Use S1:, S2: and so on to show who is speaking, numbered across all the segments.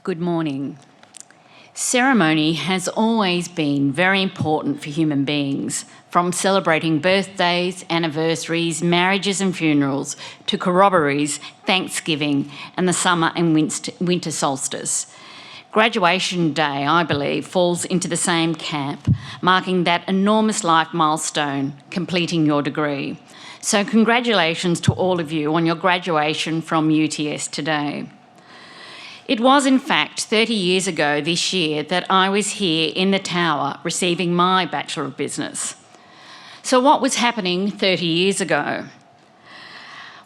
S1: Good morning. Ceremony has always been very important for human beings, from celebrating birthdays, anniversaries, marriages and funerals, to corroborees, Thanksgiving and the summer and winter solstice. Graduation day, I believe, falls into the same camp, marking that enormous life milestone, completing your degree. So congratulations to all of you on your graduation from UTS today. It was, in fact, 30 years ago this year that I was here in the tower receiving my Bachelor of Business. So what was happening 30 years ago?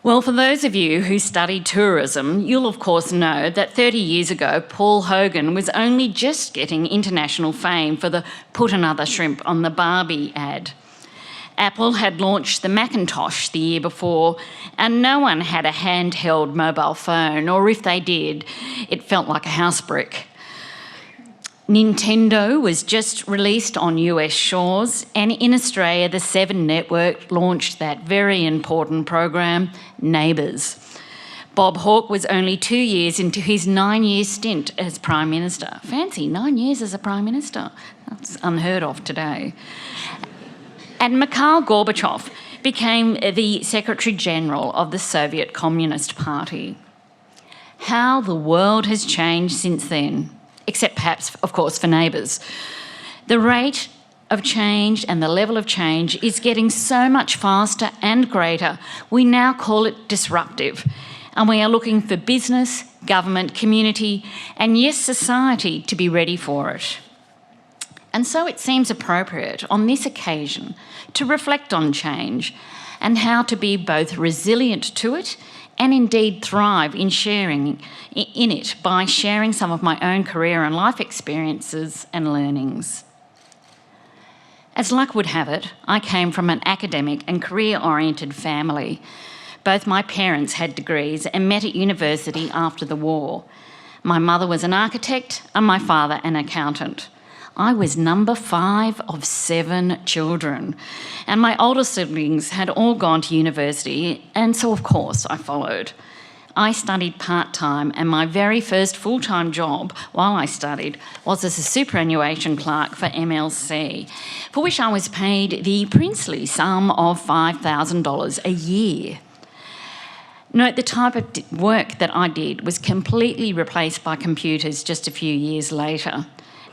S1: Well, for those of you who studied tourism, you'll of course know that 30 years ago, Paul Hogan was only just getting international fame for the "put another shrimp on the Barbie" ad. Apple had launched the Macintosh the year before, and no one had a handheld mobile phone, or if they did, it felt like a house brick. Nintendo was just released on US shores, and in Australia, the Seven Network launched that very important program, Neighbours. Bob Hawke was only 2 years into his 9-year stint as Prime Minister. Fancy, 9 years as a Prime Minister. That's unheard of today. And Mikhail Gorbachev became the Secretary General of the Soviet Communist Party. How the world has changed since then, except perhaps, of course, for Neighbours. The rate of change and the level of change is getting so much faster and greater, we now call it disruptive. And we are looking for business, government, community, and yes, society to be ready for it. And so it seems appropriate on this occasion to reflect on change and how to be both resilient to it and indeed thrive in sharing in it by sharing some of my own career and life experiences and learnings. As luck would have it, I came from an academic and career-oriented family. Both my parents had degrees and met at university after the war. My mother was an architect and my father an accountant. I was number 5 of 7 children, and my older siblings had all gone to university, and so of course I followed. I studied part-time, and my very first full-time job while I studied was as a superannuation clerk for MLC, for which I was paid the princely sum of $5,000 a year. Note, the type of work that I did was completely replaced by computers just a few years later.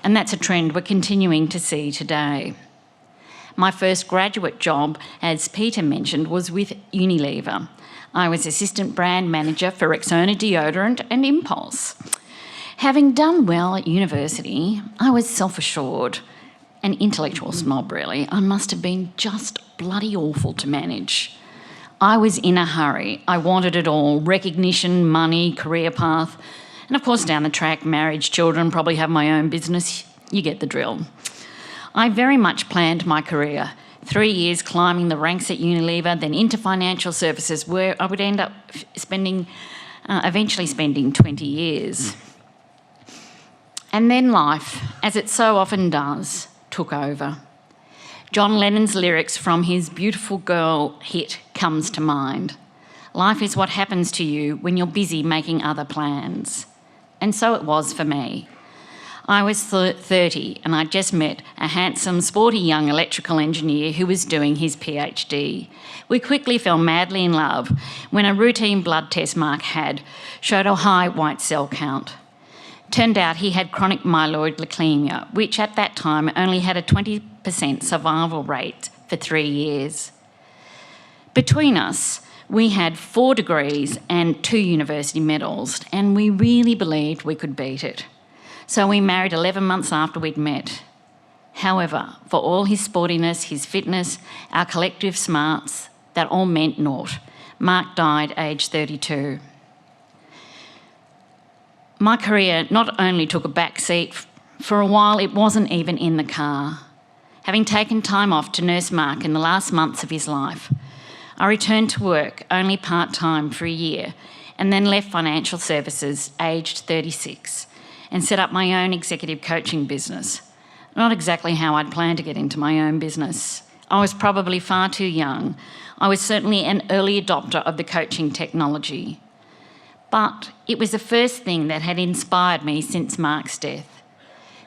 S1: And that's a trend we're continuing to see today. My first graduate job, as Peter mentioned, was with Unilever. I was assistant brand manager for Rexona deodorant and Impulse. Having done well at university, I was self-assured, an intellectual snob really. I must have been just bloody awful to manage. I was in a hurry. I wanted it all: recognition, money, career path. And of course, down the track, marriage, children, probably have my own business. You get the drill. I very much planned my career. 3 years climbing the ranks at Unilever, then into financial services, where I would end up eventually spending 20 years. And then life, as it so often does, took over. John Lennon's lyrics from his Beautiful Girl hit comes to mind. Life is what happens to you when you're busy making other plans. And so it was for me. I was 30 and I'd just met a handsome, sporty young electrical engineer who was doing his PhD. We quickly fell madly in love when a routine blood test Mark had showed a high white cell count. Turned out he had chronic myeloid leukemia, which at that time only had a 20% survival rate for 3 years. Between us, we had 4 degrees and 2 university medals, and we really believed we could beat it. So we married 11 months after we'd met. However, for all his sportiness, his fitness, our collective smarts, that all meant naught. Mark died aged 32. My career not only took a back seat, for a while it wasn't even in the car. Having taken time off to nurse Mark in the last months of his life, I returned to work only part-time for a year and then left financial services aged 36 and set up my own executive coaching business. Not exactly how I'd planned to get into my own business. I was probably far too young. I was certainly an early adopter of the coaching technology. But it was the first thing that had inspired me since Mark's death.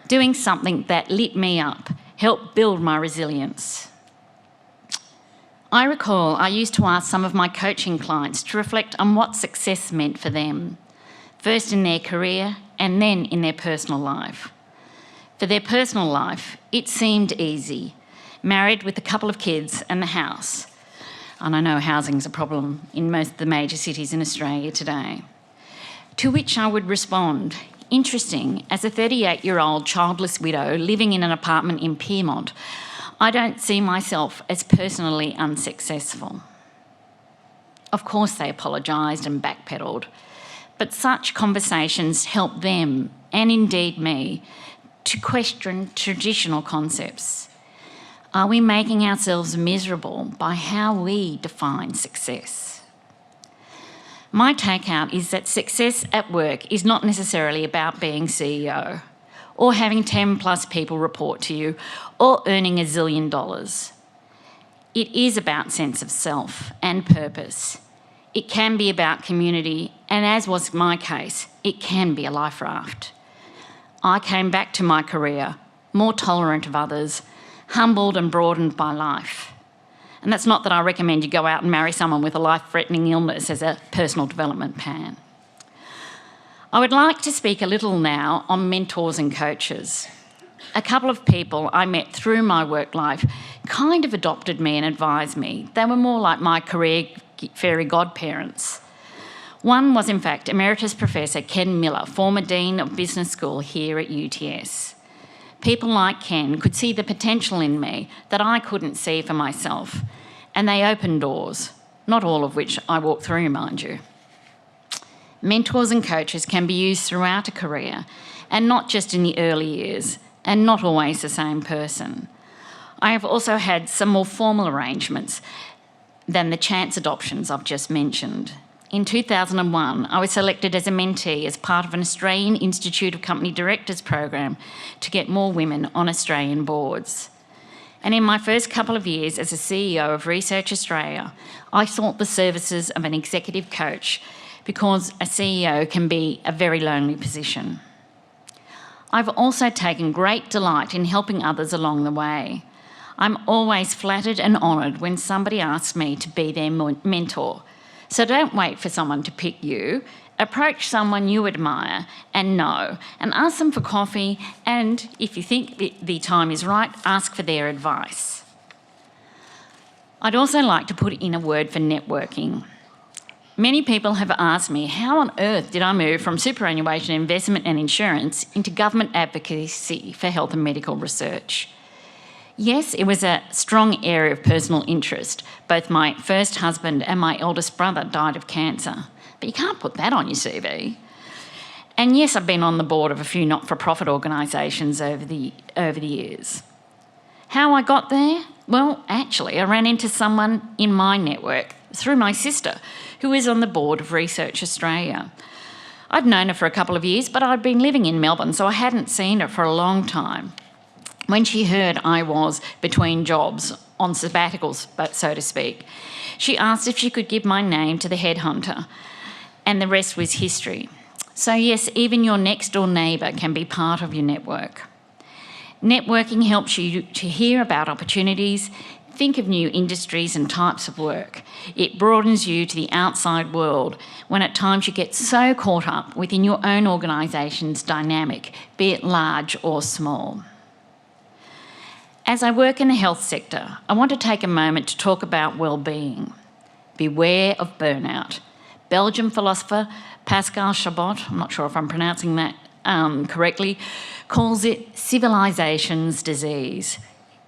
S1: Doing something that lit me up, helped build my resilience. I recall I used to ask some of my coaching clients to reflect on what success meant for them, first in their career and then in their personal life. For their personal life, it seemed easy, married with a couple of kids and the house. And I know housing's a problem in most of the major cities in Australia today. To which I would respond, interesting, as a 38-year-old childless widow living in an apartment in Pyrmont, I don't see myself as personally unsuccessful. Of course they apologised and backpedalled, but such conversations help them, and indeed me, to question traditional concepts. Are we making ourselves miserable by how we define success? My takeout is that success at work is not necessarily about being CEO, or having 10 plus people report to you, or earning $1 zillion. It is about sense of self and purpose. It can be about community, and as was my case, it can be a life raft. I came back to my career, more tolerant of others, humbled and broadened by life. And that's not that I recommend you go out and marry someone with a life-threatening illness as a personal development plan. I would like to speak a little now on mentors and coaches. A couple of people I met through my work life kind of adopted me and advised me. They were more like my career fairy godparents. One was, in fact, Emeritus Professor Ken Miller, former Dean of Business School here at UTS. People like Ken could see the potential in me that I couldn't see for myself, and they opened doors, not all of which I walked through, mind you. Mentors and coaches can be used throughout a career, and not just in the early years, and not always the same person. I have also had some more formal arrangements than the chance adoptions I've just mentioned. In 2001, I was selected as a mentee as part of an Australian Institute of Company Directors program to get more women on Australian boards. And in my first couple of years as a CEO of Research Australia, I sought the services of an executive coach because a CEO can be a very lonely position. I've also taken great delight in helping others along the way. I'm always flattered and honoured when somebody asks me to be their mentor. So don't wait for someone to pick you. Approach someone you admire and know, and ask them for coffee, and if you think the time is right, ask for their advice. I'd also like to put in a word for networking. Many people have asked me, how on earth did I move from superannuation, investment and insurance into government advocacy for health and medical research? Yes, it was a strong area of personal interest. Both my first husband and my eldest brother died of cancer, but you can't put that on your CV. And yes, I've been on the board of a few not-for-profit organisations over the years. How I got there? Well, actually, I ran into someone in my network through my sister, who is on the board of Research Australia. I'd known her for a couple of years, but I'd been living in Melbourne, so I hadn't seen her for a long time. When she heard I was between jobs, on sabbaticals, so to speak, she asked if she could give my name to the headhunter, and the rest was history. So yes, even your next door neighbour can be part of your network. Networking helps you to hear about opportunities, think of new industries and types of work. It broadens you to the outside world when at times you get so caught up within your own organisation's dynamic, be it large or small. As I work in the health sector, I want to take a moment to talk about well-being. Beware of burnout. Belgian philosopher Pascal Chabot, I'm not sure if I'm pronouncing that correctly, calls it civilization's disease.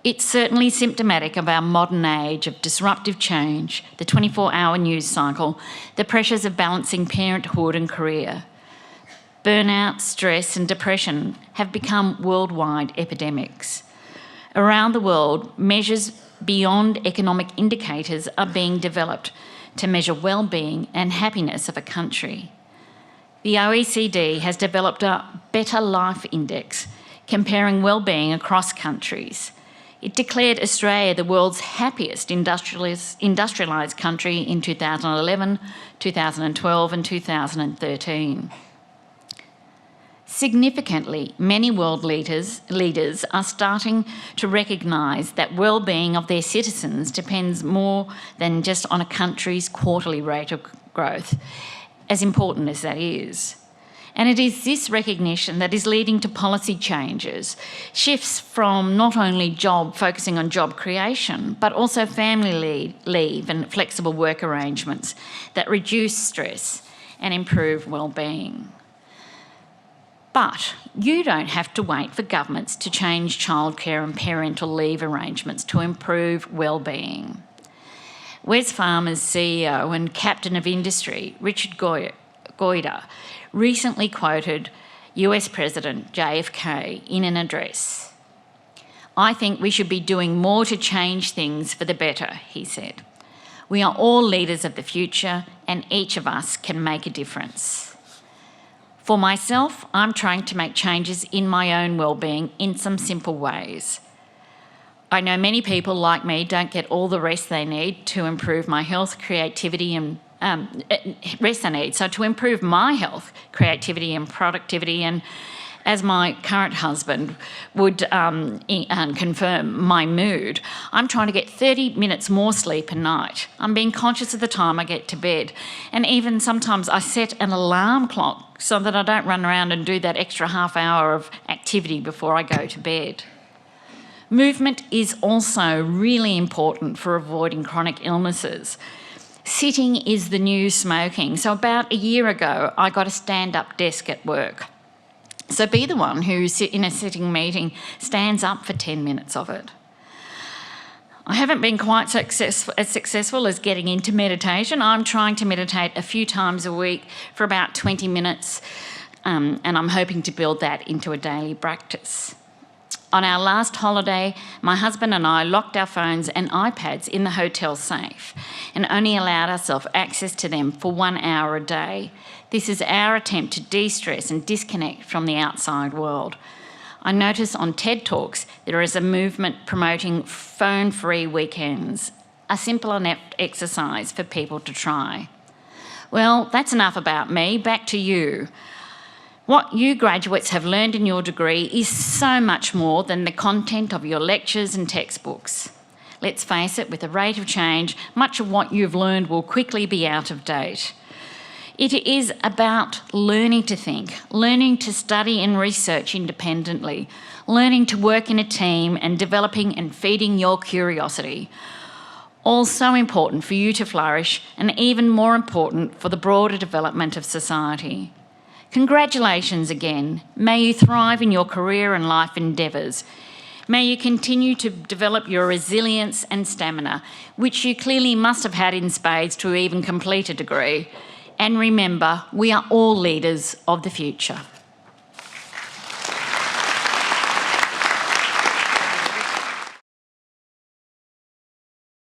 S1: It's certainly symptomatic of our modern age of disruptive change, the 24-hour news cycle, the pressures of balancing parenthood and career. Burnout, stress and depression have become worldwide epidemics. Around the world, measures beyond economic indicators are being developed to measure well-being and happiness of a country. The OECD has developed a Better Life Index comparing well-being across countries. It declared Australia the world's happiest industrialised country in 2011, 2012 and 2013. Significantly, many world leaders are starting to recognise that well-being of their citizens depends more than just on a country's quarterly rate of growth, as important as that is. And it is this recognition that is leading to policy changes, shifts from not only focusing on job creation, but also family leave and flexible work arrangements that reduce stress and improve well-being. But you don't have to wait for governments to change childcare and parental leave arrangements to improve well-being. Wesfarmers CEO and captain of industry, Richard Goyder, recently quoted US President JFK in an address. "I think we should be doing more to change things for the better," he said. "We are all leaders of the future and each of us can make a difference." For myself, I'm trying to make changes in my own well-being in some simple ways. I know many people like me don't get all the rest they need to improve my health, creativity and rest I need. So to improve my health, creativity and productivity, and as my current husband would confirm, my mood, I'm trying to get 30 minutes more sleep a night. I'm being conscious of the time I get to bed. And even sometimes I set an alarm clock so that I don't run around and do that extra half hour of activity before I go to bed. Movement is also really important for avoiding chronic illnesses. Sitting is the new smoking. So about a year ago, I got a stand-up desk at work. So be the one who, in a sitting meeting, stands up for 10 minutes of it. I haven't been quite as successful as getting into meditation. I'm trying to meditate a few times a week for about 20 minutes, and I'm hoping to build that into a daily practice. On our last holiday, my husband and I locked our phones and iPads in the hotel safe and only allowed ourselves access to them for 1 hour a day. This is our attempt to de-stress and disconnect from the outside world. I notice on TED Talks there is a movement promoting phone-free weekends, a simple enough exercise for people to try. Well, that's enough about me. Back to you. What you graduates have learned in your degree is so much more than the content of your lectures and textbooks. Let's face it, with the rate of change, much of what you've learned will quickly be out of date. It is about learning to think, learning to study and research independently, learning to work in a team and developing and feeding your curiosity. All so important for you to flourish and even more important for the broader development of society. Congratulations again. May you thrive in your career and life endeavours. May you continue to develop your resilience and stamina, which you clearly must have had in spades to even complete a degree. And remember, we are all leaders of the future.